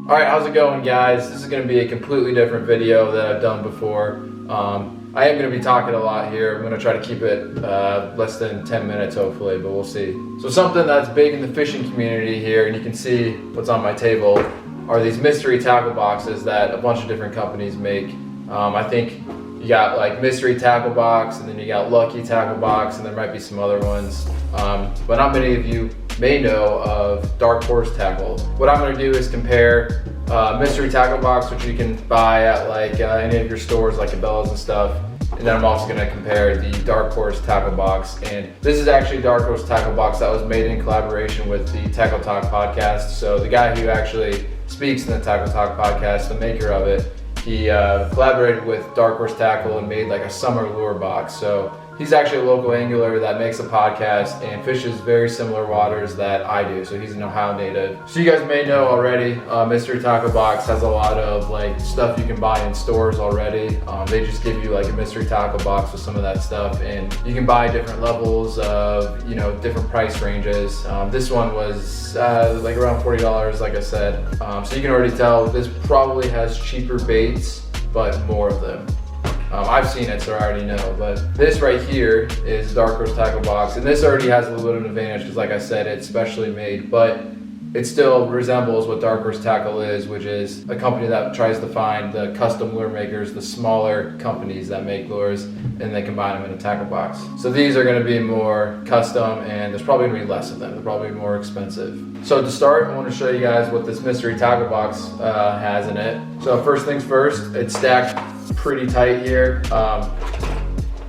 Alright, how's it going, guys? This is going to be a completely different video that I've done before. I am going to be talking a lot here. I'm going to try to keep it less than 10 minutes hopefully, but we'll see. So something that's big in the fishing community here, and you can see what's on my table, are these mystery tackle boxes that a bunch of different companies make. I think you got like Mystery Tackle Box, and then you got Lucky Tackle Box, and there might be some other ones. But not many of you may know of Dark Horse Tackle. What I'm going to do is compare Mystery Tackle Box, which you can buy at like any of your stores like Cabela's and stuff, and then I'm also going to compare the Dark Horse Tackle Box. And this is actually Dark Horse Tackle Box that was made in collaboration with the Tackle Talk podcast. So the guy who actually speaks in the Tackle Talk podcast, the maker of it, he collaborated with Dark Horse Tackle and made like a summer lure box. So he's actually a local angler that makes a podcast and fishes very similar waters that I do. So he's an Ohio native. So you guys may know already, Mystery Tackle Box has a lot of like stuff you can buy in stores already. They just give you like a Mystery Tackle Box with some of that stuff, and you can buy different levels of, you know, different price ranges. This one was like around $40, like I said. So you can already tell this probably has cheaper baits, but more of them. I've seen it, so I already know, but this right here is Dark Horse Tackle Box, and this already has a little bit of an advantage because, like I said, it's specially made, but it still resembles what Dark Horse Tackle is, which is a company that tries to find the custom lure makers, the smaller companies that make lures, and they combine them in a tackle box. So these are going to be more custom, and there's probably going to be less of them. They're probably more expensive. So to start, I want to show you guys what this Mystery Tackle Box has in it. So first things first, it's stacked pretty tight here.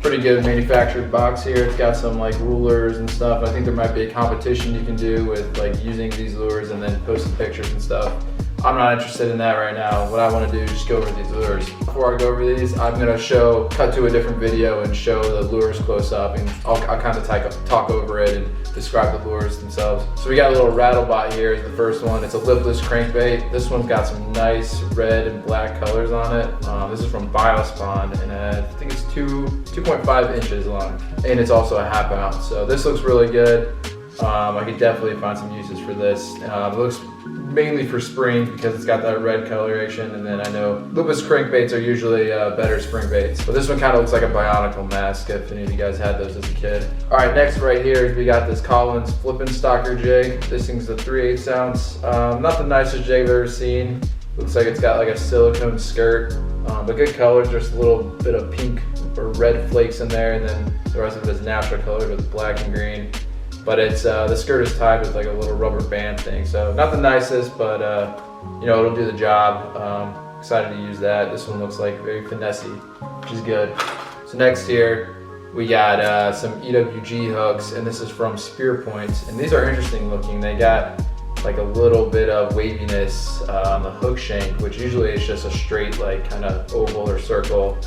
Pretty good manufactured box here. It's got some like rulers and stuff. I think there might be a competition you can do with like using these lures and then posting pictures and stuff. I'm not interested in that right now. What I want to do is just go over these lures. Before I go over these, I'm going to cut to a different video and show the lures close up, and I'll kind of talk over it and describe the lures themselves. So we got a little rattle bot here is the first one. It's a lipless crankbait. This one's got some nice red and black colors on it. This is from Biospawn, and I think it's 2.5 inches long, and it's also a half ounce. So this looks really good. I could definitely find some uses for this. It looks mainly for springs because it's got that red coloration, and then I know lipless crankbaits are usually better spring baits. But this one kind of looks like a Bionicle mask if any of you guys had those as a kid. Alright, next right here we got this Collins Flippin' Stalker jig. This thing's a 3/8 ounce. Not the nicest jig I've ever seen. Looks like it's got like a silicone skirt, but good colors. There's a little bit of pink or red flakes in there, and then the rest of it is natural colored with black and green. But it's the skirt is tied with like a little rubber band thing, so not the nicest, but you know, it'll do the job. Excited to use that. This one looks like very finessey, which is good. So next here we got some EWG hooks, and this is from Spear Points, and these are interesting looking. They got like a little bit of waviness on the hook shank, which usually is just a straight like kind of oval or circle.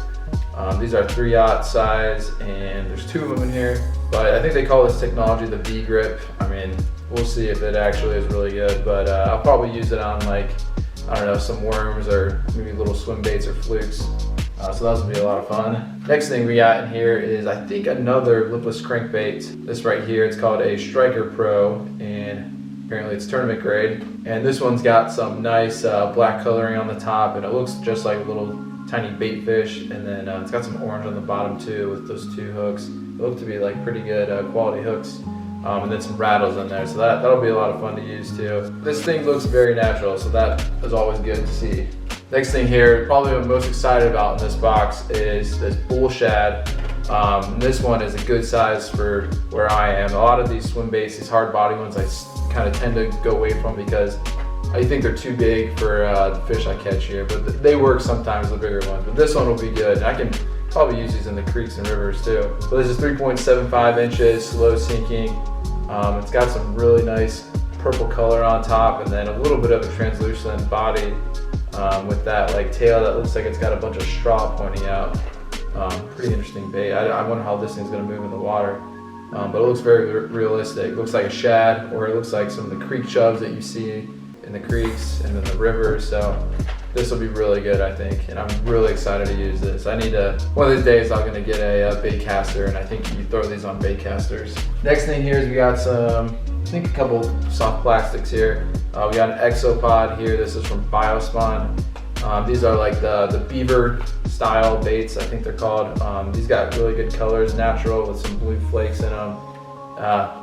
These are 3/0 size, and there's 2 of them in here, but I think they call this technology the V-grip. I mean, we'll see if it actually is really good, but I'll probably use it on like, I don't know, some worms or maybe little swim baits or flukes. So those will be a lot of fun. Next thing we got in here is, I think, another lipless crankbait. This right here, it's called a Striker Pro, and apparently it's tournament grade. And this one's got some nice black coloring on the top, and it looks just like a little tiny bait fish, and then it's got some orange on the bottom too with those 2 hooks. They look to be like pretty good quality hooks, and then some rattles in there, so that'll be a lot of fun to use too. This thing looks very natural, so that is always good to see. Next thing here, probably what I'm most excited about in this box is this bull shad. This one is a good size for where I am. A lot of these swim baits, these hard body ones, I kind of tend to go away from because I think they're too big for the fish I catch here, but they work sometimes, the bigger ones. But this one will be good, and I can probably use these in the creeks and rivers too. So this is 3.75 inches, slow sinking. It's got some really nice purple color on top, and then a little bit of a translucent body with that like tail that looks like it's got a bunch of straw pointing out. Pretty interesting bait. I wonder how this thing's gonna move in the water. But it looks very realistic. It looks like a shad, or it looks like some of the creek chubs that you see in the creeks and in the rivers. So this will be really good, I think, and I'm really excited to use this. I need to, one of these days I'm gonna get a bait caster, and I think you throw these on bait casters. Next thing here is we got some, I think a couple soft plastics here. We got an exopod here. This is from Biospawn. These are like the beaver style baits, I think they're called. These got really good colors, natural with some blue flakes in them.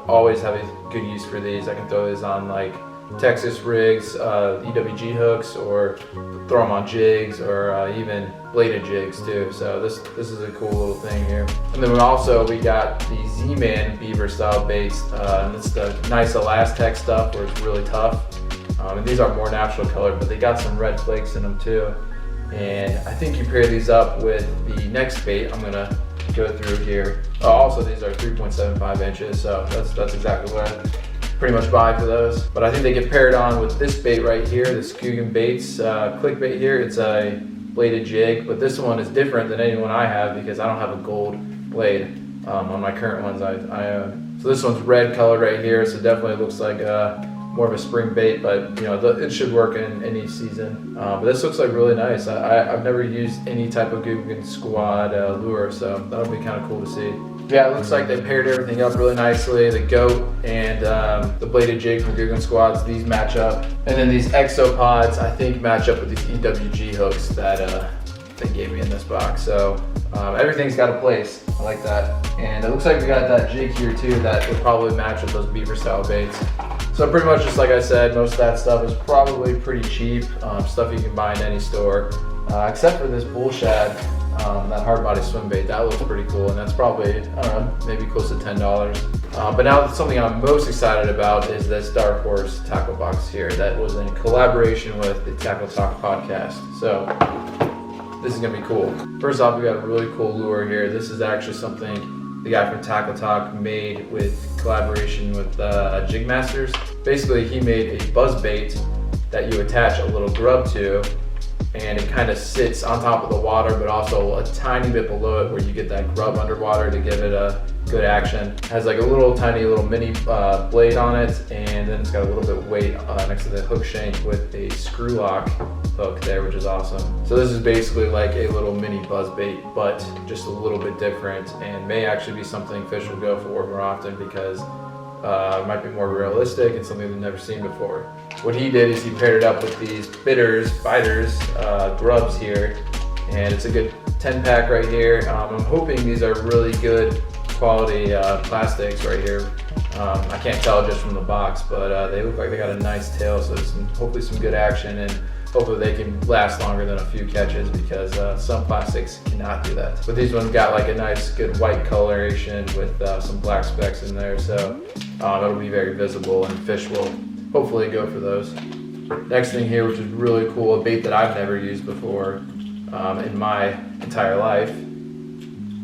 Always have a good use for these. I can throw these on like Texas rigs, EWG hooks, or throw them on jigs, or even bladed jigs too. So this is a cool little thing here. And then we got the Z-Man beaver style baits. And it's the nice Elastec stuff where it's really tough. And these are more natural colored, but they got some red flakes in them too. And I think you pair these up with the next bait I'm gonna go through here. Also, these are 3.75 inches, so that's exactly what I pretty much buy for those. But I think they get paired on with this bait right here, this Guggen Baits click bait here. It's a bladed jig, but this one is different than any one I have because I don't have a gold blade on my current ones I own. So this one's red colored right here, so definitely looks like more of a spring bait, but you know, it should work in any season. But this looks like really nice. I've never used any type of Guggen Squad lure, so that'll be kind of cool to see. Yeah, it looks like they paired everything up really nicely. The goat and the bladed jig from Guggen Squads, these match up. And then these exopods, I think, match up with these EWG hooks that they gave me in this box. So everything's got a place. I like that. And it looks like we got that jig here too that would probably match with those beaver style baits. So pretty much just like I said, most of that stuff is probably pretty cheap, stuff you can buy in any store, except for this bull shad, that hard body swim bait. That looks pretty cool, and that's probably, I don't know, maybe close to $10. But now something I'm most excited about is this Dark Horse Tackle Box here that was in collaboration with the Tackle Talk podcast. So this is gonna be cool. First off, we got a really cool lure here. This is actually something the guy from Tackle Talk made with collaboration with Jig Masters. Basically, he made a buzz bait that you attach a little grub to, and it kind of sits on top of the water, but also a tiny bit below it where you get that grub underwater to give it a good action. It has like a tiny little mini blade on it, and then it's got a little bit of weight next to the hook shank with a screw lock hook there, which is awesome. So this is basically like a little mini buzz bait, but just a little bit different, and may actually be something fish will go for more often because it might be more realistic and something they've never seen before. What he did is he paired it up with these biters grubs here, and it's a good 10 pack right here. I'm hoping these are really good quality plastics right here. I can't tell just from the box, but they look like they got a nice tail, so there's hopefully some good action, and hopefully they can last longer than a few catches because some plastics cannot do that. But these ones got like a nice good white coloration with some black specks in there, so it'll be very visible and fish will hopefully go for those. Next thing here, which is really cool, a bait that I've never used before in my entire life,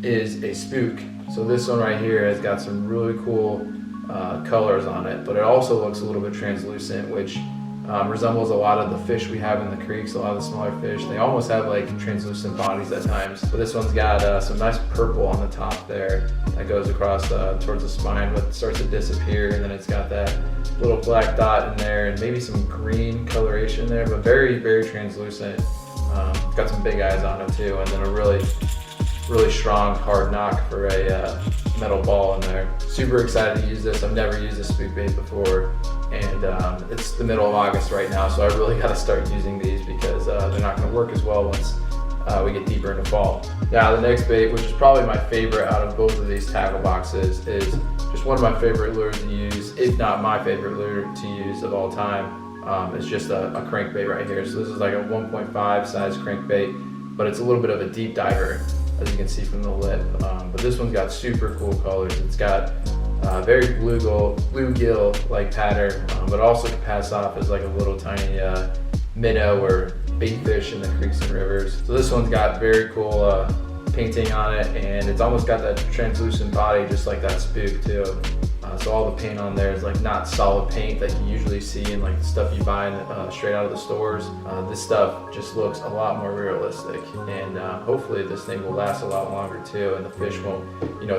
is a spook. So this one right here has got some really cool colors on it, but it also looks a little bit translucent, which resembles a lot of the fish we have in the creeks, a lot of the smaller fish. They almost have like translucent bodies at times. But this one's got some nice purple on the top there that goes across towards the spine, but starts to disappear, and then it's got that little black dot in there and maybe some green coloration there, but very, very translucent. It's got some big eyes on it too, and then a really strong hard knock for a metal ball in there. Super excited to use this. I've never used a spook bait before, and it's the middle of August right now, so I really got to start using these because they're not going to work as well once we get deeper into fall. Now the next bait, which is probably my favorite out of both of these tackle boxes, is just one of my favorite lures to use, if not my favorite lure to use of all time. It's just a crankbait right here. So this is like a 1.5 size crankbait, but it's a little bit of a deep diver, as you can see from the lip. But this one's got super cool colors. It's got very bluegill like pattern, but also can pass off as like a little tiny minnow or bait fish in the creeks and rivers. So this one's got very cool painting on it, and it's almost got that translucent body just like that spook too. So all the paint on there is like not solid paint that you usually see in like the stuff you buy straight out of the stores. This stuff just looks a lot more realistic, and hopefully this thing will last a lot longer too, and the fish won't,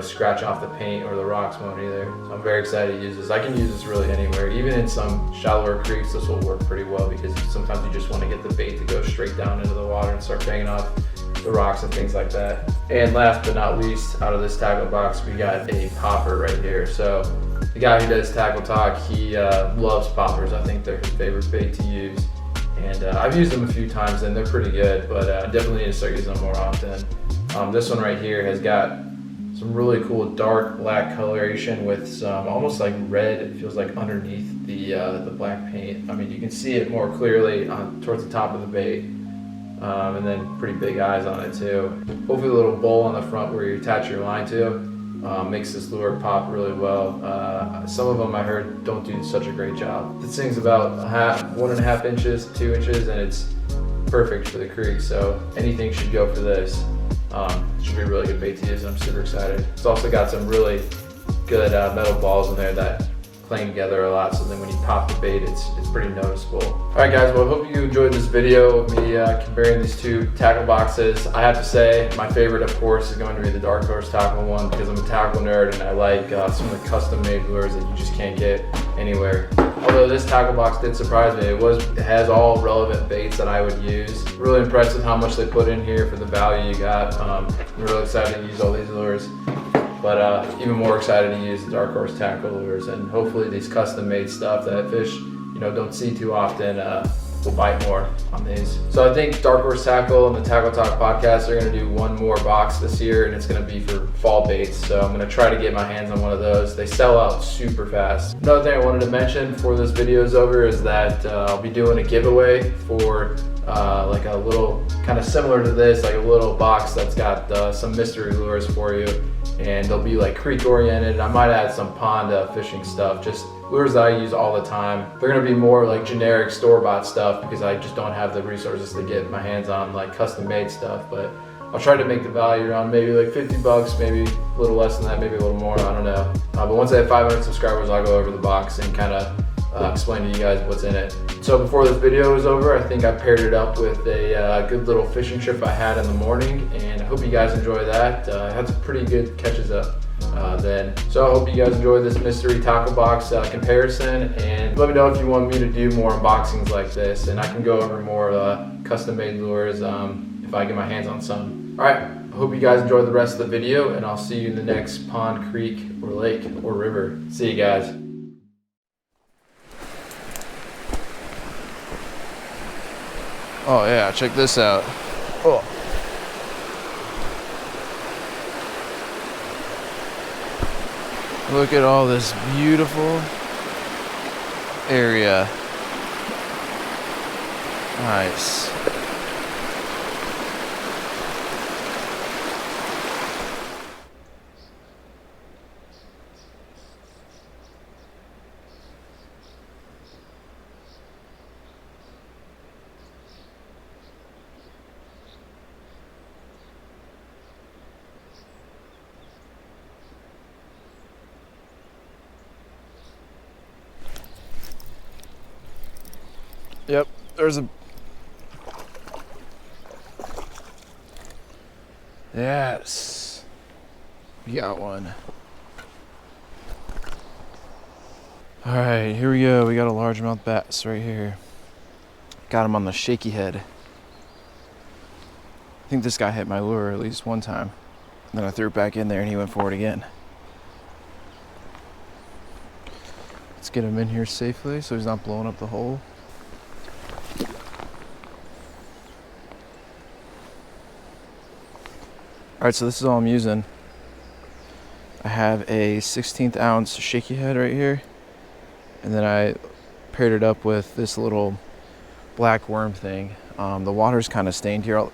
scratch off the paint, or the rocks won't either. So I'm very excited to use this. I can use this really anywhere, even in some shallower creeks. This will work pretty well because sometimes you just want to get the bait to go straight down into the water and start banging off the rocks and things like that. And last but not least, out of this tackle box, we got a popper right here. So the guy who does Tackle Talk, he loves poppers. I think they're his favorite bait to use. And I've used them a few times and they're pretty good, but I definitely need to start using them more often. This one right here has got some really cool dark black coloration with some almost like red, it feels like underneath the black paint. I mean, you can see it more clearly towards the top of the bait. And then pretty big eyes on it too. Hopefully a little bowl on the front where you attach your line to makes this lure pop really well. Some of them I heard don't do such a great job. This thing's about 1.5 inches, 2 inches, and it's perfect for the creek, so anything should go for this. It should be a really good bait to use, and I'm super excited. It's also got some really good metal balls in there that cling together a lot, so then when you pop the bait, it's pretty noticeable. Alright guys, well I hope you enjoyed this video of me comparing these two tackle boxes. I have to say, my favorite of course is going to be the Dark Horse Tackle one, because I'm a tackle nerd and I like some of the custom made lures that you just can't get anywhere. Although this tackle box did surprise me, it has all relevant baits that I would use. Really impressed with how much they put in here for the value you got. I'm really excited to use all these lures. But even more excited to use the Dark Horse Tackle lures, and hopefully these custom made stuff that fish don't see too often will bite more on these. So I think Dark Horse Tackle and the Tackle Talk podcast are going to do one more box this year, and it's going to be for fall baits. So I'm going to try to get my hands on one of those. They sell out super fast. Another thing I wanted to mention before this video is over is that I'll be doing a giveaway for like a little kind of similar to this, like a little box that's got some mystery lures for you, and they'll be like creek oriented. I might add some pond fishing stuff, just lures that I use all the time. They're gonna be more like generic store-bought stuff because I just don't have the resources to get my hands on like custom made stuff, but I'll try to make the value around maybe like 50 bucks, maybe a little less than that, maybe a little more, I don't know. But once I have 500 subscribers, I'll go over the box and kind of explain to you guys what's in it. So before this video is over, I think I paired it up with a good little fishing trip I had in the morning, and I hope you guys enjoy that. I had some pretty good catches up then. So I hope you guys enjoy this mystery tackle box comparison, and let me know if you want me to do more unboxings like this, and I can go over more custom made lures if I get my hands on some. Alright, I hope you guys enjoy the rest of the video, and I'll see you in the next pond, creek, or lake, or river. See you guys. Oh yeah, check this out. Oh. Look at all this beautiful area. Nice. Yep, there's a... Yes. We got one. Alright, here we go. We got a largemouth bass right here. Got him on the shaky head. I think this guy hit my lure at least one time. Then I threw it back in there and he went for it again. Let's get him in here safely so he's not blowing up the hole. Alright, so this is all I'm using. I have a 1/16 ounce shaky head right here, and then I paired it up with this little black worm thing. The water's kind of stained here.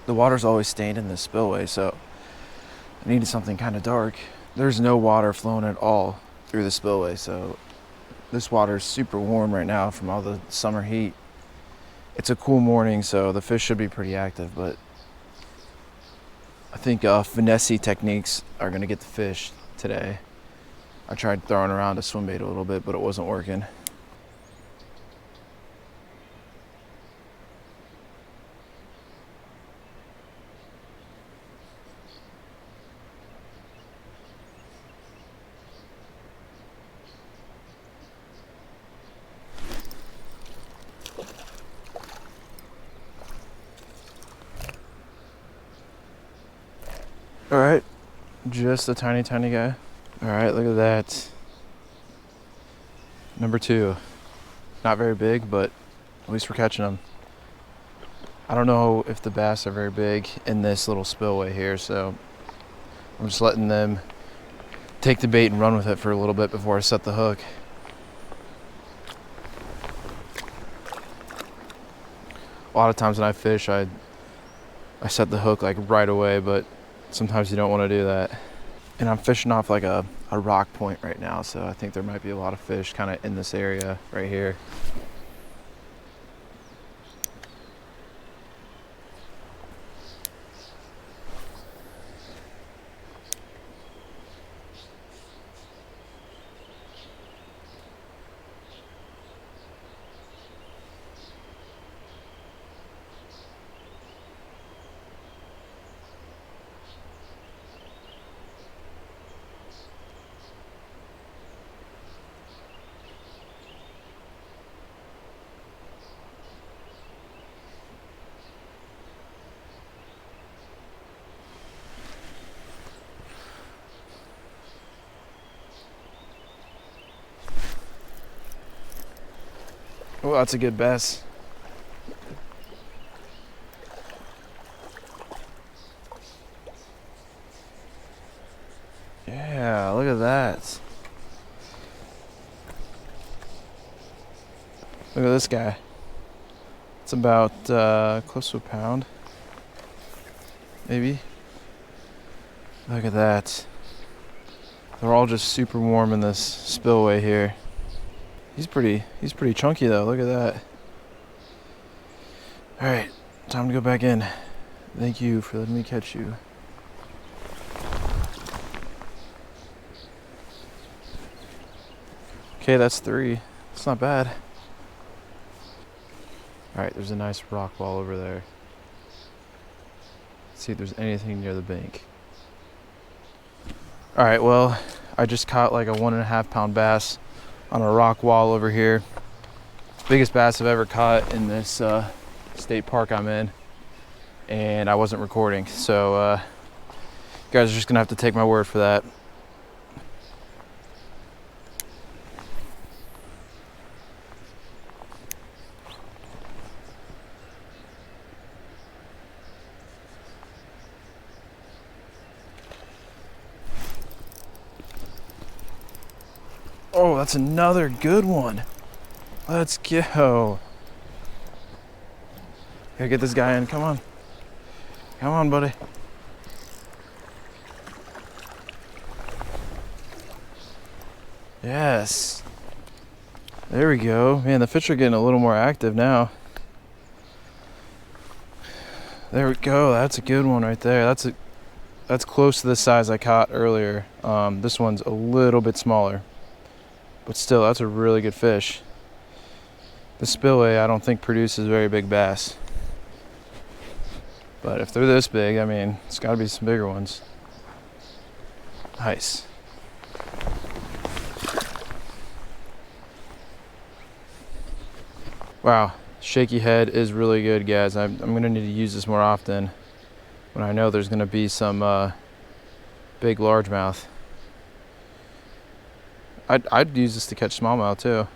The water's always stained in this spillway, so I needed something kind of dark. There's no water flowing at all through the spillway, so this water is super warm right now from all the summer heat. It's a cool morning, so the fish should be pretty active, but I think finesse techniques are going to get the fish today. I tried throwing around a swim bait a little bit, but it wasn't working. All right, just a tiny guy. All right, look at that. Number 2. Not very big, but at least we're catching them. I don't know if the bass are very big in this little spillway here, so I'm just letting them take the bait and run with it for a little bit before I set the hook. A lot of times when I fish, I set the hook like right away, but sometimes you don't want to do that. And I'm fishing off like a rock point right now, so I think there might be a lot of fish kind of in this area right here. Oh, that's a good bass. Yeah, look at that. Look at this guy. It's about close to a pound, maybe. Look at that. They're all just super warm in this spillway here. He's pretty chunky though. Look at that. All right, time to go back in. Thank you for letting me catch you. Okay, that's 3. It's not bad. All right, there's a nice rock wall over there. Let's see if there's anything near the bank. All right, well, I just caught like a 1.5 pound bass on a rock wall over here. Biggest bass I've ever caught in this state park I'm in, and I wasn't recording, so you guys are just gonna have to take my word for that. Oh, that's another good one. Let's go. Gotta get this guy in. Come on. Come on, buddy. Yes. There we go. Man, the fish are getting a little more active now. There we go. That's a good one right there. That's close to the size I caught earlier. This one's a little bit smaller, but still, that's a really good fish. The spillway, I don't think produces very big bass, but if they're this big, I mean, it's got to be some bigger ones. Nice. Wow, shaky head is really good, guys. I'm gonna need to use this more often when I know there's gonna be some big largemouth. I'd use this to catch smallmouth too.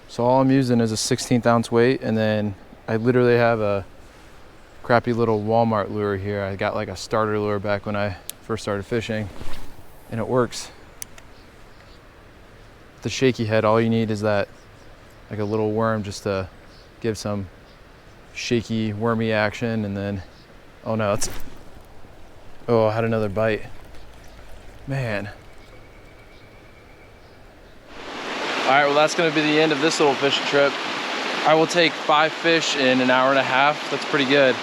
So all I'm using is a 16th ounce weight, and then I literally have a crappy little Walmart lure here. I got like a starter lure back when I first started fishing, and it works. The shaky head, all you need is that, like a little worm, just to give some shaky, wormy action, and then, oh no, oh, I had another bite. Man. All right, well, that's gonna be the end of this little fishing trip. I will take 5 fish in an hour and a half. That's pretty good.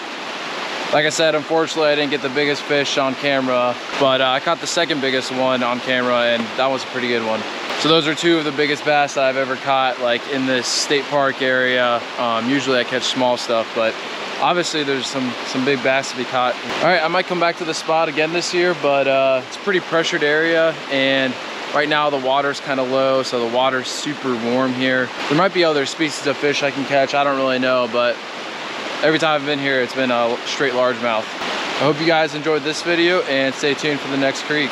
Like I said, unfortunately, I didn't get the biggest fish on camera, but I caught the second biggest one on camera, and that was a pretty good one. So those are 2 of the biggest bass that I've ever caught, like in this state park area. Usually I catch small stuff, but obviously there's some big bass to be caught. All right, I might come back to the spot again this year, but it's a pretty pressured area, and right now the water's kind of low, so the water's super warm here. There might be other species of fish I can catch, I don't really know, but every time I've been here, it's been a straight largemouth. I hope you guys enjoyed this video, and stay tuned for the next creek.